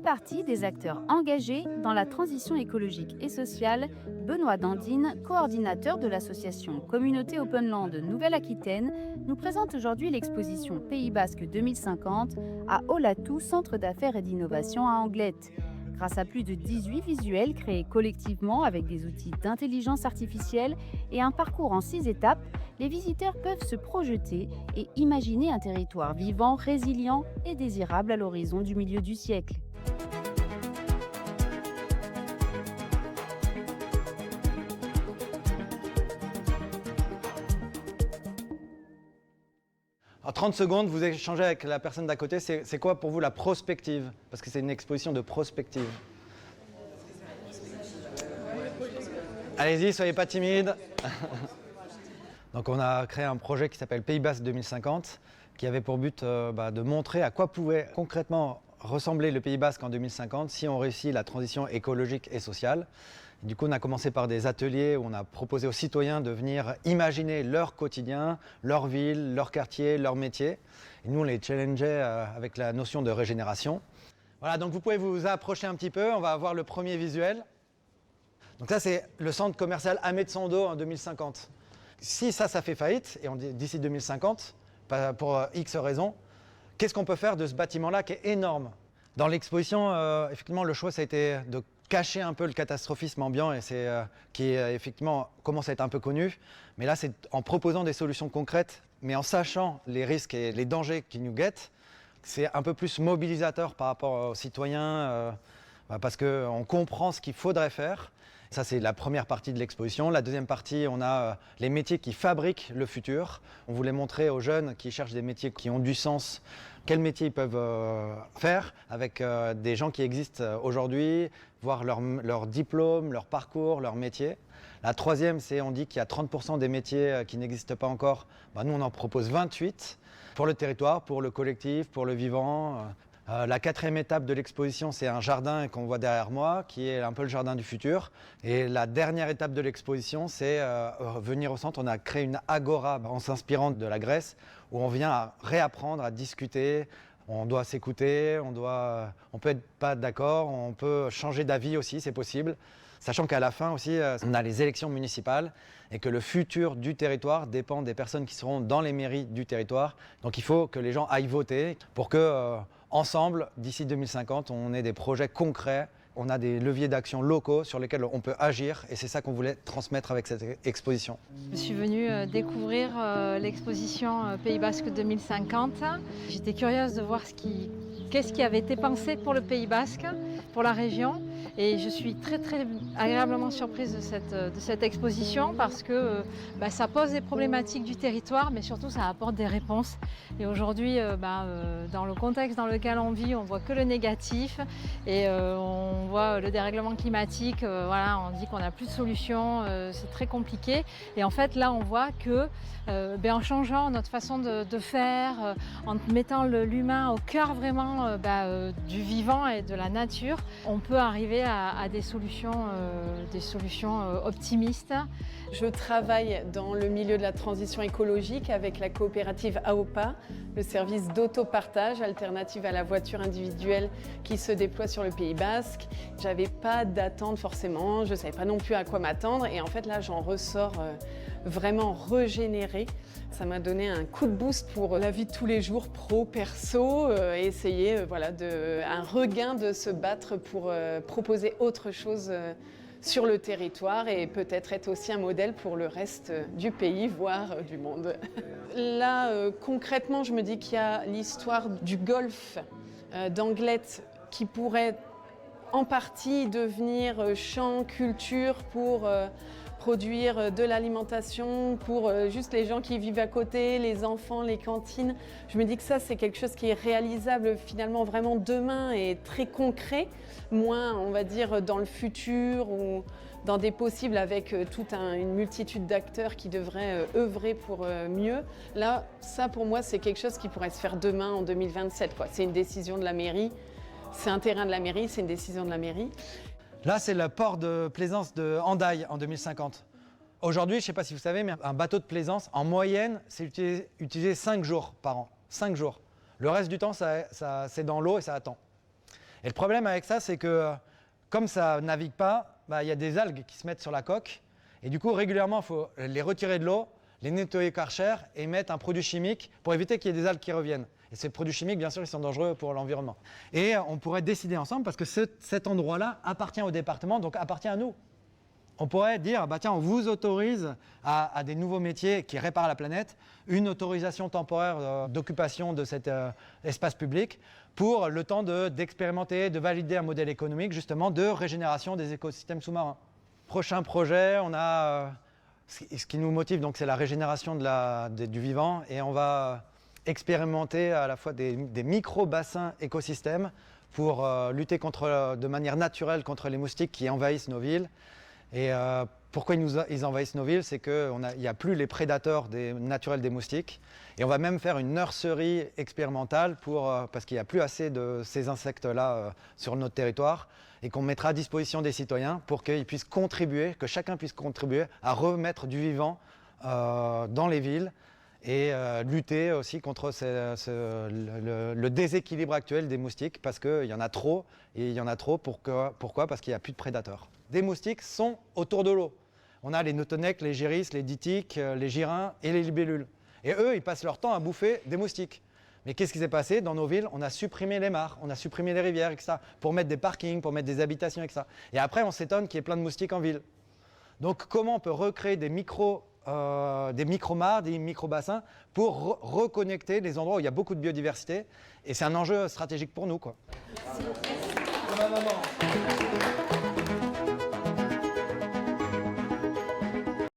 fait partie des acteurs engagés dans la transition écologique et sociale. Benoît Dandine, coordinateur de l'association Communauté Open Land Nouvelle-Aquitaine, nous présente aujourd'hui l'exposition Pays Basque 2050 à Olatou, centre d'affaires et d'innovation à Anglet. Grâce à plus de 18 visuels créés collectivement avec des outils d'intelligence artificielle et un parcours en 6 étapes, les visiteurs peuvent se projeter et imaginer un territoire vivant, résilient et désirable à l'horizon du milieu du siècle. En 30 secondes, vous échangez avec la personne d'à côté. C'est quoi pour vous la prospective? Parce que c'est une exposition de prospective. Allez-y, soyez pas timide. Donc on a créé un projet qui s'appelle Pays Basque 2050, qui avait pour but de montrer à quoi pouvait concrètement ressembler le Pays Basque en 2050 si on réussit la transition écologique et sociale. Du coup, on a commencé par des ateliers où on a proposé aux citoyens de venir imaginer leur quotidien, leur ville, leur quartier, leur métier. Et nous, on les challengeait avec la notion de régénération. Voilà, donc vous pouvez vous approcher un petit peu. On va avoir le premier visuel. Donc ça, c'est le centre commercial Ahmed Sando en 2050. Si ça fait faillite, et on dit d'ici 2050, pour X raisons, qu'est-ce qu'on peut faire de ce bâtiment-là qui est énorme? Dans l'exposition, effectivement, le choix, ça a été de cacher un peu le catastrophisme ambiant et qui effectivement commence à être un peu connu. Mais là, c'est en proposant des solutions concrètes, mais en sachant les risques et les dangers qui nous guettent, c'est un peu plus mobilisateur par rapport aux citoyens parce qu'on comprend ce qu'il faudrait faire. Ça, c'est la première partie de l'exposition. La deuxième partie, on a les métiers qui fabriquent le futur. On voulait montrer aux jeunes qui cherchent des métiers qui ont du sens, quels métiers ils peuvent faire avec des gens qui existent aujourd'hui, voir leur diplôme, leur parcours, leur métier. La troisième, c'est on dit qu'il y a 30% des métiers qui n'existent pas encore. Nous, on en propose 28 pour le territoire, pour le collectif, pour le vivant. La quatrième étape de l'exposition, c'est un jardin qu'on voit derrière moi, qui est un peu le jardin du futur. Et la dernière étape de l'exposition, c'est venir au centre. On a créé une agora en s'inspirant de la Grèce, où on vient à réapprendre, à discuter. On doit s'écouter, on peut être pas d'accord, on peut changer d'avis aussi, c'est possible. Sachant qu'à la fin aussi, on a les élections municipales et que le futur du territoire dépend des personnes qui seront dans les mairies du territoire. Donc il faut que les gens aillent voter pour que, ensemble, d'ici 2050, on ait des projets concrets. On a des leviers d'action locaux sur lesquels on peut agir et c'est ça qu'on voulait transmettre avec cette exposition. Je suis venue découvrir l'exposition Pays Basque 2050. J'étais curieuse de voir qu'est-ce qui avait été pensé pour le Pays Basque, pour la région. Et je suis très agréablement surprise de cette exposition parce que ça pose des problématiques du territoire, mais surtout ça apporte des réponses. Et aujourd'hui, dans le contexte dans lequel on vit, on voit que le négatif et on voit le dérèglement climatique. On dit qu'on n'a plus de solution, c'est très compliqué. Et en fait, là, on voit que en changeant notre façon de faire, en mettant l'humain au cœur vraiment du vivant et de la nature, on peut arriver à des solutions optimistes. Je travaille dans le milieu de la transition écologique avec la coopérative AOPA, le service d'autopartage alternative à la voiture individuelle qui se déploie sur le Pays Basque. J'avais pas d'attente forcément, je savais pas non plus à quoi m'attendre et en fait là j'en ressors vraiment régénérée. Ça m'a donné un coup de boost pour la vie de tous les jours, pro, perso, essayer un regain de se battre pour proposer autre chose sur le territoire et peut-être être aussi un modèle pour le reste du pays, voire du monde. Là, concrètement, je me dis qu'il y a l'histoire du golfe d'Anglet qui pourrait en partie devenir champ culture pour produire de l'alimentation pour juste les gens qui vivent à côté, les enfants, les cantines. Je me dis que ça, c'est quelque chose qui est réalisable finalement vraiment demain et très concret, moins, on va dire, dans le futur ou dans des possibles avec toute une multitude d'acteurs qui devraient œuvrer pour mieux. Là, ça pour moi, c'est quelque chose qui pourrait se faire demain en 2027, quoi. C'est une décision de la mairie, c'est un terrain de la mairie, c'est une décision de la mairie. Là, c'est le port de plaisance de Hendaye en 2050. Aujourd'hui, je ne sais pas si vous savez, mais un bateau de plaisance, en moyenne, c'est utilisé 5 jours par an. 5 jours. Le reste du temps, c'est dans l'eau et ça attend. Et le problème avec ça, c'est que comme ça ne navigue pas, il y a des algues qui se mettent sur la coque. Et du coup, régulièrement, il faut les retirer de l'eau, les nettoyer au Karcher et mettre un produit chimique pour éviter qu'il y ait des algues qui reviennent. Et ces produits chimiques, bien sûr, ils sont dangereux pour l'environnement. Et on pourrait décider ensemble, parce que cet endroit-là appartient au département, donc appartient à nous. On pourrait dire, tiens, on vous autorise à des nouveaux métiers qui réparent la planète, une autorisation temporaire d'occupation de cet espace public pour le temps d'expérimenter, de valider un modèle économique, justement, de régénération des écosystèmes sous-marins. Prochain projet, on a ce qui nous motive, donc, c'est la régénération du vivant, et on va expérimenter à la fois des micro-bassins écosystèmes pour lutter de manière naturelle contre les moustiques qui envahissent nos villes. Et pourquoi ils envahissent nos villes, c'est qu'il n'y a plus les prédateurs naturels des moustiques. Et on va même faire une nurserie expérimentale parce qu'il n'y a plus assez de ces insectes-là sur notre territoire et qu'on mettra à disposition des citoyens pour qu'ils puissent contribuer, que chacun puisse contribuer à remettre du vivant dans les villes et lutter aussi contre le déséquilibre actuel des moustiques parce qu'il y en a trop. Et il y en a trop, pourquoi? Parce qu'il n'y a plus de prédateurs. Des moustiques sont autour de l'eau. On a les notonecs, les gyris, les ditiques, les girins et les libellules. Et eux, ils passent leur temps à bouffer des moustiques. Mais qu'est-ce qui s'est passé dans nos villes? On a supprimé les mares, on a supprimé les rivières, etc. pour mettre des parkings, pour mettre des habitations, etc. Et après, on s'étonne qu'il y ait plein de moustiques en ville. Donc comment on peut recréer des micro-mares, des micro-bassins pour reconnecter les endroits où il y a beaucoup de biodiversité? Et c'est un enjeu stratégique pour nous, quoi. Merci.